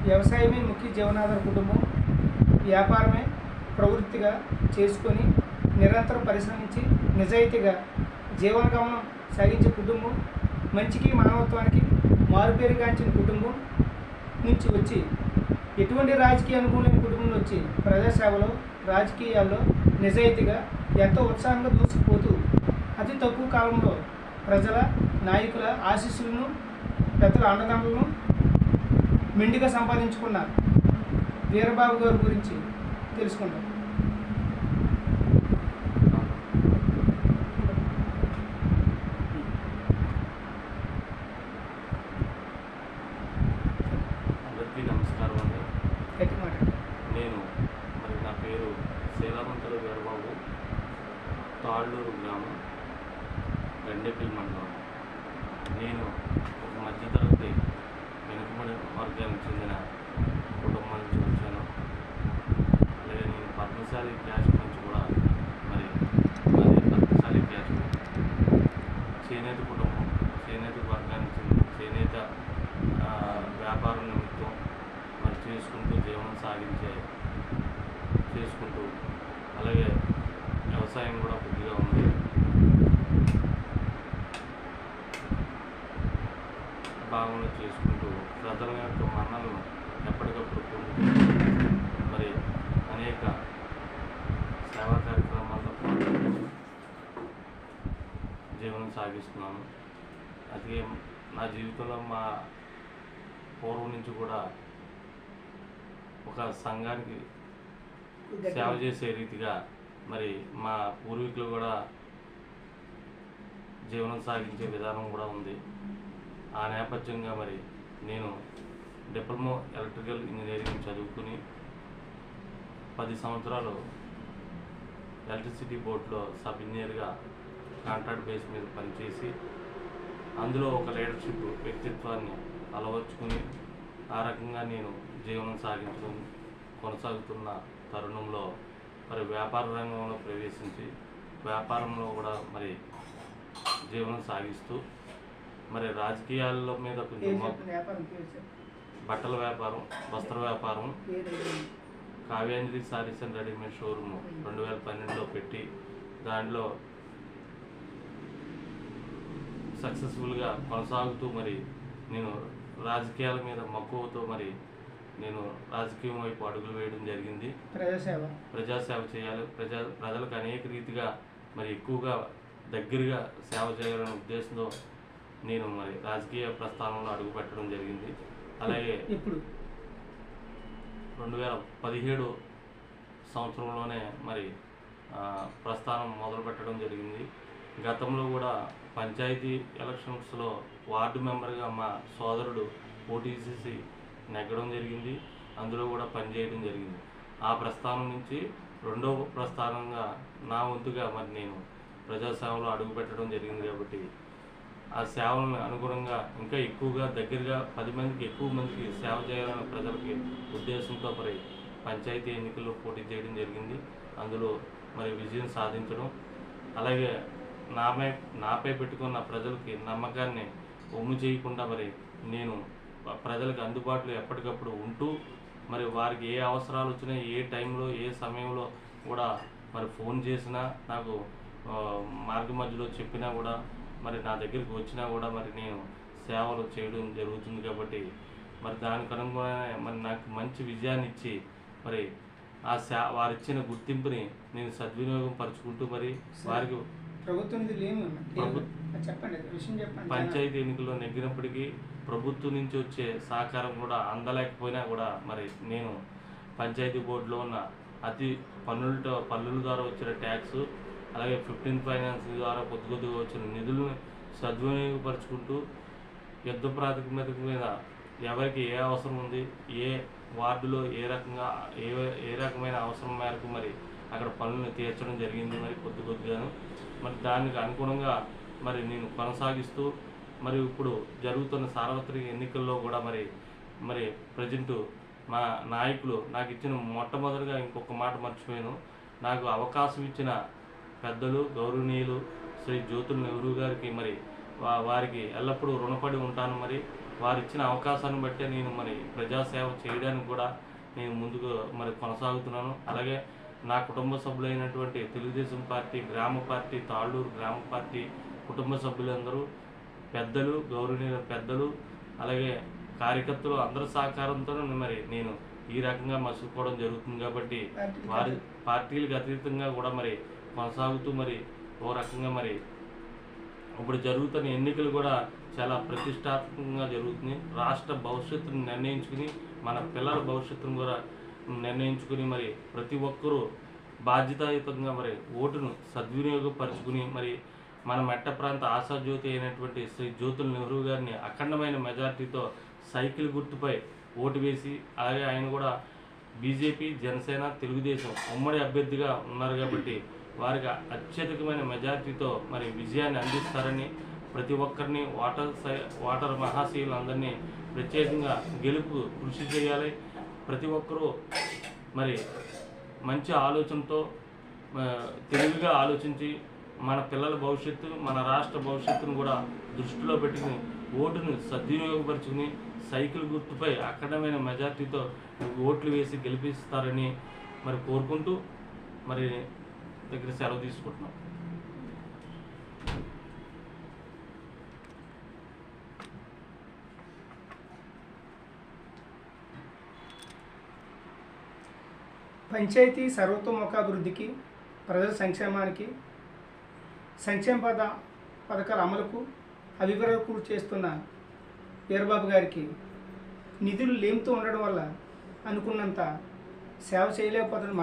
వ్యవసాయమే ముఖ్య జీవనాధార కుటుంబం. వ్యాపారమే ప్రవృత్తిగా చేసుకొని నిరంతరం పరిశ్రమించి నిజాయితీగా జీవనగమనం సాగించే కుటుంబం, మంచికి మానవత్వానికి మారుపేరుగాంచిన కుటుంబం నుంచి వచ్చి ఎటువంటి రాజకీయ అనుభవం లేని కుటుంబంలో వచ్చి ప్రజాసేవలో రాజకీయాల్లో నిజాయితీగా ఎంతో ఉత్సాహంగా దూసుకుపోతూ అతి తక్కువ కాలంలో ప్రజల నాయకుల ఆశీస్సులను పెద్దల అండదండలను మెండుగా సంపాదించుకున్న వీరబాబు గారి గురించి తెలుసుకుంటాం. అందరికీ నమస్కారం అండి. గట్టి మాట. నేను నా పేరు సేలామంతుల వీరబాబు, తాళ్ళూరు గ్రామం, గండేపల్లి మండలం. నేను ఒక మధ్యతరగతి వెనుకబడి వర్గానికి చెందిన కుటుంబం నుంచి వచ్చాను. అలాగే నేను పద్మశాలి క్యాస్ట్ నుంచి కూడా అదే పద్మశాలి క్యాస్ట్ చేనేత కుటుంబం, చేనేత వర్గానికి చెందిన చేనేత వ్యాపారం నిమిత్తం చేసుకుంటూ జీవనం చేసుకుంటూ అలాగే వ్యవసాయం కూడా కొద్దిగా ఉంది. భాగంలో చేసుకుంటూ ప్రజల యొక్క మన్నలను ఎప్పటికప్పుడు పొందుతూ అనేక సేవా కార్యక్రమాల్లో పాల్గొంటూ జీవనం సాగిస్తున్నాను. అదే నా జీవితంలో మా పూర్వం నుంచి కూడా ఒక సంఘానికి సేవ చేసే రీతిగా మా పూర్వీకులు కూడా జీవనం సాగించే విధానం కూడా ఉంది. ఆ నేపథ్యంగా నేను డిప్లొమా ఎలక్ట్రికల్ ఇంజనీరింగ్ చదువుకుని 10 సంవత్సరాలు ఎలక్ట్రిసిటీ బోర్డులో సబ్ ఇంజనీర్గా కాంట్రాక్ట్ బేస్ మీద పనిచేసి అందులో ఒక లీడర్షిప్ వ్యక్తిత్వాన్ని అలవర్చుకుని ఆ రకంగా నేను జీవనం కొనసాగుతున్న తరుణంలో వ్యాపార రంగంలో ప్రవేశించి వ్యాపారంలో కూడా జీవనం సాగిస్తూ రాజకీయాల మీద కొంచెం బట్టల వ్యాపారం, వస్త్ర వ్యాపారం, Kavyanjali sarees and readymade showroom 2012లో పెట్టి దాంట్లో సక్సెస్ఫుల్గా కొనసాగుతూ నేను రాజకీయాల మీద మక్కువతో నేను రాజకీయం వైపు అడుగులు వేయడం జరిగింది. ప్రజాసేవ చేయాలి, ప్రజలకు అనేక రీతిగా ఎక్కువగా దగ్గరగా సేవ చేయాలనే ఉద్దేశంతో నేను రాజకీయ ప్రస్థానంలో అడుగు పెట్టడం జరిగింది. అలాగే ఇప్పుడు 2017 సంవత్సరంలోనే ప్రస్థానం మొదలు పెట్టడం జరిగింది. గతంలో కూడా పంచాయతీ ఎలక్షన్స్లో వార్డు మెంబర్గా మా సోదరుడు పోటీ చేసి నెగ్గడం జరిగింది. అందులో కూడా పనిచేయడం జరిగింది. ఆ ప్రస్థానం నుంచి రెండవ ప్రస్థానంగా నా వంతుగా నేను ప్రజాసేవలో అడుగు పెట్టడం జరిగింది. కాబట్టి ఆ సేవలను అనుగుణంగా ఇంకా ఎక్కువగా దగ్గరగా 10 మందికి ఎక్కువ మందికి సేవ చేయాలనే ప్రజలకి ఉద్దేశంతో పంచాయతీ ఎన్నికల్లో పోటీ చేయడం జరిగింది. అందులో విజయం సాధించడం, అలాగే నాపై పెట్టుకున్న ప్రజలకి నమ్మకాన్ని ఒమ్ము చేయకుండా నేను ప్రజలకు అందుబాటులో ఎప్పటికప్పుడు ఉంటూ వారికి ఏ అవసరాలు వచ్చినా ఏ టైంలో ఏ సమయంలో కూడా ఫోన్ చేసినా నాకు మార్గ మధ్యలో చెప్పినా కూడా నా దగ్గరికి వచ్చినా కూడా నేను సేవలు చేయడం జరుగుతుంది. కాబట్టి దానికి అనుగుణంగా నాకు మంచి విజయాన్ని ఇచ్చి వారిచ్చిన గుర్తింపుని నేను సద్వినియోగం పరుచుకుంటూ వారికి పంచాయతీ ఎన్నికల్లో నెగ్గినప్పటికీ ప్రభుత్వం నుంచి వచ్చే సహకారం కూడా అందలేకపోయినా కూడా నేను పంచాయతీ బోర్డులో ఉన్న అతి పన్నుల ద్వారా వచ్చిన ట్యాక్స్, అలాగే 15 ఫైనాన్స్ ద్వారా కొద్దిగా వచ్చిన నిధులను సద్వినియోగపరుచుకుంటూ యుద్ధ ప్రాతిపదిక మీద ఎవరికి ఏ అవసరం ఉంది, ఏ వార్డులో ఏ రకమైన అవసరం మేరకు అక్కడ పనులను తీర్చడం జరిగింది. కొద్దిగాను దానికి అనుగుణంగా నేను కొనసాగిస్తూ ఇప్పుడు జరుగుతున్న సార్వత్రిక ఎన్నికల్లో కూడా ప్రజెంటు మా నాయకులు నాకు ఇచ్చిన మొట్టమొదటిగా ఇంకొక మాట మర్చిపోయాను. నాకు అవకాశం ఇచ్చిన పెద్దలు గౌరవనీయులు శ్రీ జ్యోతుల నెహ్రూ గారికి వారికి ఎల్లప్పుడూ రుణపడి ఉంటాను. వారు ఇచ్చిన అవకాశాన్ని బట్టే నేను మరి ప్రజాసేవ చేయడానికి కూడా నేను ముందుకు మరి కొనసాగుతున్నాను. అలాగే నా కుటుంబ సభ్యులైనటువంటి తెలుగుదేశం పార్టీ గ్రామ పార్టీ తాళ్ళూరు గ్రామ పార్టీ కుటుంబ సభ్యులందరూ పెద్దలు, గౌరవనీయుల పెద్దలు, అలాగే కార్యకర్తలు అందరి సహకారంతో మరి నేను ఈ రకంగా మసులుకోవడం జరుగుతుంది. కాబట్టి వారి పార్టీలకు అతీతంగా కూడా మరి కొనసాగుతూ మరి ఓ రకంగా మరి ఇప్పుడు జరుగుతున్న ఎన్నికలు కూడా చాలా ప్రతిష్టాత్మకంగా జరుగుతుంది. రాష్ట్ర భవిష్యత్తును నిర్ణయించుకుని మన పిల్లల భవిష్యత్తును కూడా నిర్ణయించుకుని మరి ప్రతి ఒక్కరూ బాధ్యతాయుతంగా మరి ఓటును సద్వినియోగపరుచుకుని మరి మన మెట్ట ప్రాంత ఆశాజ్యోతి అయినటువంటి శ్రీ జ్యోతుల నెహ్రూ గారిని అఖండమైన మెజార్టీతో సైకిల్ గుర్తుపై ఓటు వేసి, అలాగే ఆయన కూడా బీజేపీ, జనసేన, తెలుగుదేశం ఉమ్మడి అభ్యర్థిగా ఉన్నారు కాబట్టి వారికి అత్యధికమైన మెజార్టీతో మరి విజయాన్ని అందిస్తారని ప్రతి ఒక్కరిని ఓటర్ మహాశీలందరినీ ప్రత్యేకంగా గెలుపు కృషి చేయాలి. ప్రతి ఒక్కరూ మరి మంచి ఆలోచనతో తెలివిగా ఆలోచించి మన పిల్లల భవిష్యత్తు, మన రాష్ట్ర భవిష్యత్తును కూడా దృష్టిలో పెట్టుకుని ఓటును సద్వినియోగపరుచుకుని సైకిల్ గుర్తుపై అఖండమైన మెజార్టీతో ఓట్లు వేసి గెలిపిస్తారని మరి కోరుకుంటూ మరి దగ్గర సెలవు తీసుకుంటున్నాం. పంచాయతీ సర్వతోముఖాభివృద్ధికి, ప్రజల సంక్షేమానికి, సంక్షేమ పథకాల అమలుకు అభివృద్ధి చేస్తున్న వీరబాబు గారికి నిధులు లేమితో ఉండడం వల్ల అనుకున్నంత సేవ చేయలేకపోతున్న